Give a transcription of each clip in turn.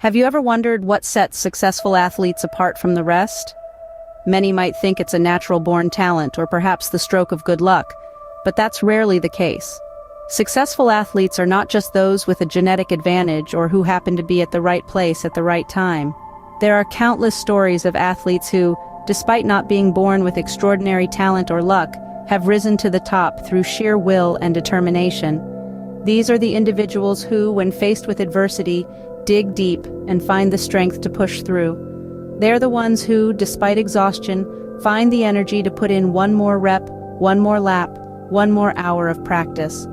Have you ever wondered what sets successful athletes apart from the rest? Many might think it's a natural-born talent or perhaps the stroke of good luck, but that's rarely the case. Successful athletes are not just those with a genetic advantage or who happen to be at the right place at the right time. There are countless stories of athletes who, despite not being born with extraordinary talent or luck, have risen to the top through sheer will and determination. These are the individuals who, when faced with adversity, dig deep and find the strength to push through. They're the ones who, despite exhaustion, find the energy to put in one more rep, one more lap, one more hour of practice.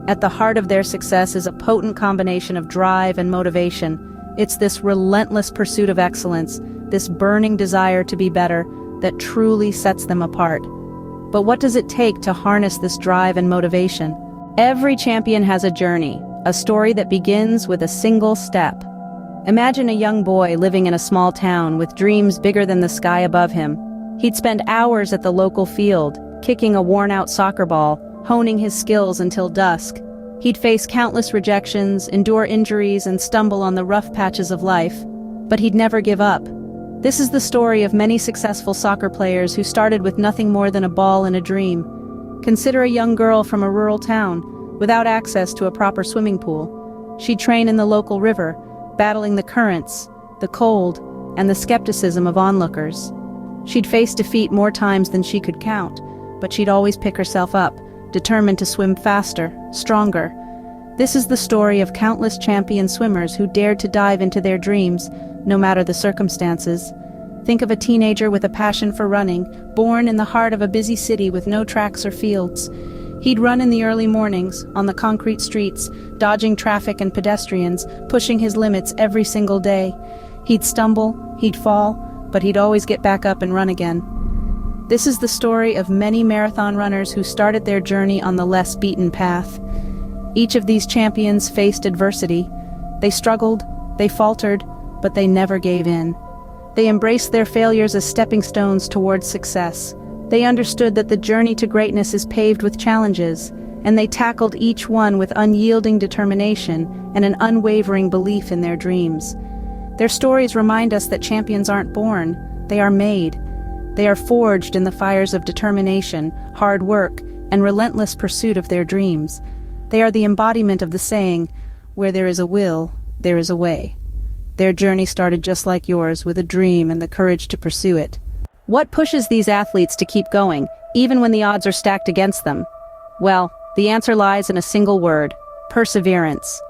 At the heart of their success is a potent combination of drive and motivation. It's this relentless pursuit of excellence, this burning desire to be better, that truly sets them apart. But what does it take to harness this drive and motivation? Every champion has a journey, a story that begins with a single step. Imagine a young boy living in a small town with dreams bigger than the sky above him. He'd spend hours at the local field, kicking a worn-out soccer ball, honing his skills until dusk. He'd face countless rejections, endure injuries, and stumble on the rough patches of life. But he'd never give up. This is the story of many successful soccer players who started with nothing more than a ball and a dream. Consider a young girl from a rural town, without access to a proper swimming pool. She'd train in the local river, battling the currents, the cold, and the skepticism of onlookers. She'd face defeat more times than she could count, but she'd always pick herself up, determined to swim faster, stronger. This is the story of countless champion swimmers who dared to dive into their dreams, no matter the circumstances. Think of a teenager with a passion for running, born in the heart of a busy city with no tracks or fields. He'd run in the early mornings, on the concrete streets, dodging traffic and pedestrians, pushing his limits every single day. He'd stumble, he'd fall, but he'd always get back up and run again. This is the story of many marathon runners who started their journey on the less beaten path. Each of these champions faced adversity. They struggled, they faltered, but they never gave in. They embraced their failures as stepping stones towards success. They understood that the journey to greatness is paved with challenges, and they tackled each one with unyielding determination and an unwavering belief in their dreams. Their stories remind us that champions aren't born, they are made. They are forged in the fires of determination, hard work, and relentless pursuit of their dreams. They are the embodiment of the saying, "Where there is a will, there is a way." Their journey started just like yours, with a dream and the courage to pursue it. What pushes these athletes to keep going, even when the odds are stacked against them? Well, the answer lies in a single word: perseverance.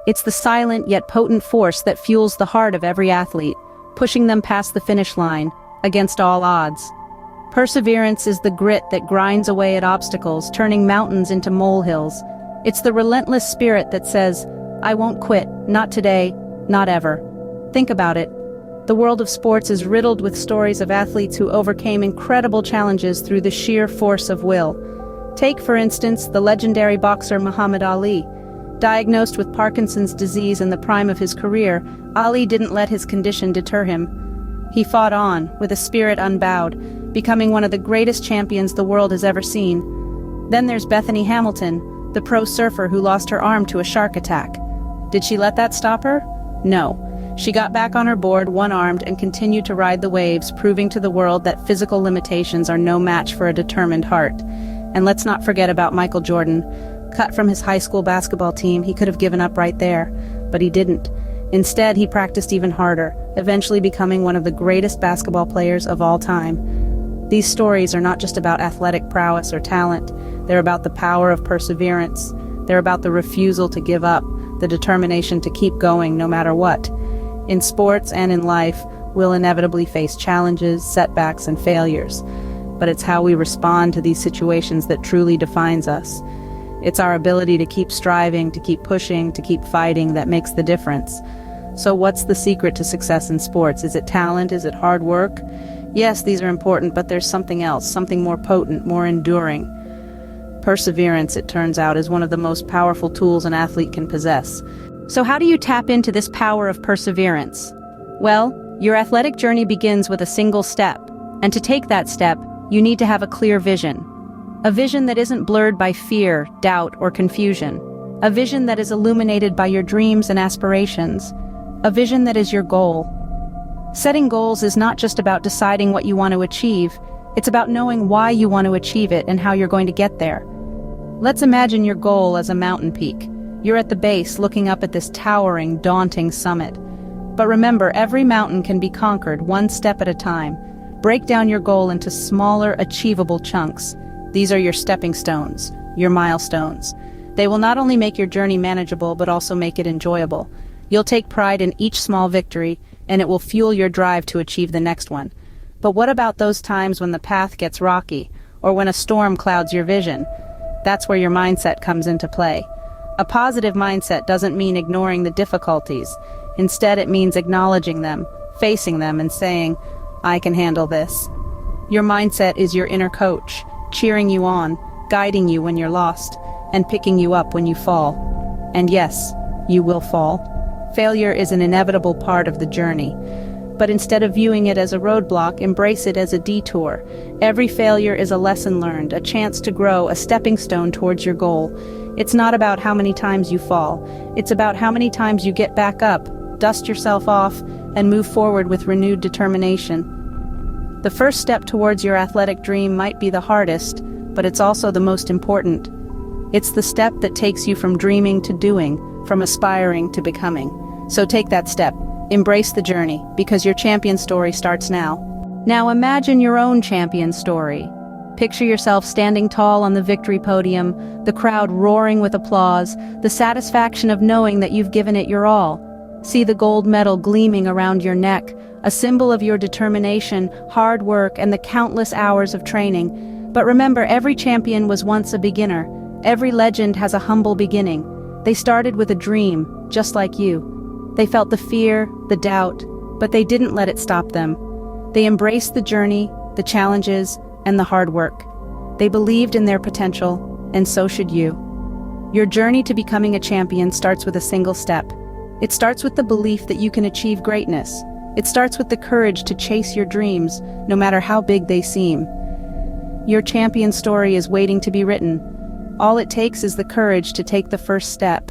It's the silent yet potent force that fuels the heart of every athlete, pushing them past the finish line, against all odds. Perseverance is the grit that grinds away at obstacles, turning mountains into molehills. It's the relentless spirit that says, "I won't quit, not today, not ever." Think about it. The world of sports is riddled with stories of athletes who overcame incredible challenges through the sheer force of will. Take, for instance, the legendary boxer Muhammad Ali. Diagnosed with Parkinson's disease in the prime of his career, Ali didn't let his condition deter him. He fought on, with a spirit unbowed, becoming one of the greatest champions the world has ever seen. Then there's Bethany Hamilton, the pro surfer who lost her arm to a shark attack. Did she let that stop her? No. She got back on her board, one-armed, and continued to ride the waves, proving to the world that physical limitations are no match for a determined heart. And let's not forget about Michael Jordan. Cut from his high school basketball team, he could have given up right there, but he didn't. Instead, he practiced even harder, eventually becoming one of the greatest basketball players of all time. These stories are not just about athletic prowess or talent. They're about the power of perseverance. They're about the refusal to give up, the determination to keep going no matter what. In sports and in life, we'll inevitably face challenges, setbacks, and failures. But it's how we respond to these situations that truly defines us. It's our ability to keep striving, to keep pushing, to keep fighting that makes the difference. So what's the secret to success in sports? Is it talent? Is it hard work? Yes, these are important, but there's something else, something more potent, more enduring. Perseverance, it turns out, is one of the most powerful tools an athlete can possess. So how do you tap into this power of perseverance? Well, your athletic journey begins with a single step, and to take that step, you need to have a clear vision. A vision that isn't blurred by fear, doubt, or confusion. A vision that is illuminated by your dreams and aspirations. a vision that is your goal. Setting goals is not just about deciding what you want to achieve, it's about knowing why you want to achieve it and how you're going to get there. Let's imagine your goal as a mountain peak. You're at the base looking up at this towering, daunting summit. But remember, every mountain can be conquered one step at a time. Break down your goal into smaller, achievable chunks. These are your stepping stones, your milestones. They will not only make your journey manageable, but also make it enjoyable. You'll take pride in each small victory, and it will fuel your drive to achieve the next one. But what about those times when the path gets rocky, or when a storm clouds your vision? That's where your mindset comes into play. A positive mindset doesn't mean ignoring the difficulties. Instead, it means acknowledging them, facing them, and saying, "I can handle this." Your mindset is your inner coach, cheering you on, guiding you when you're lost, and picking you up when you fall. And yes, you will fall. Failure is an inevitable part of the journey. But instead of viewing it as a roadblock, embrace it as a detour. Every failure is a lesson learned, a chance to grow, a stepping stone towards your goal. It's not about how many times you fall. It's about how many times you get back up, dust yourself off, and move forward with renewed determination. The first step towards your athletic dream might be the hardest, but it's also the most important. It's the step that takes you from dreaming to doing, from aspiring to becoming. So take that step. Embrace the journey, because your champion story starts now. Now imagine your own champion story. Picture yourself standing tall on the victory podium, the crowd roaring with applause, the satisfaction of knowing that you've given it your all. See the gold medal gleaming around your neck, a symbol of your determination, hard work, and the countless hours of training. But remember, every champion was once a beginner. Every legend has a humble beginning. They started with a dream, just like you. They felt the fear, the doubt, but they didn't let it stop them. They embraced the journey, the challenges, and the hard work. They believed in their potential, and so should you. Your journey to becoming a champion starts with a single step. It starts with the belief that you can achieve greatness. It starts with the courage to chase your dreams, no matter how big they seem. Your champion story is waiting to be written. All it takes is the courage to take the first step.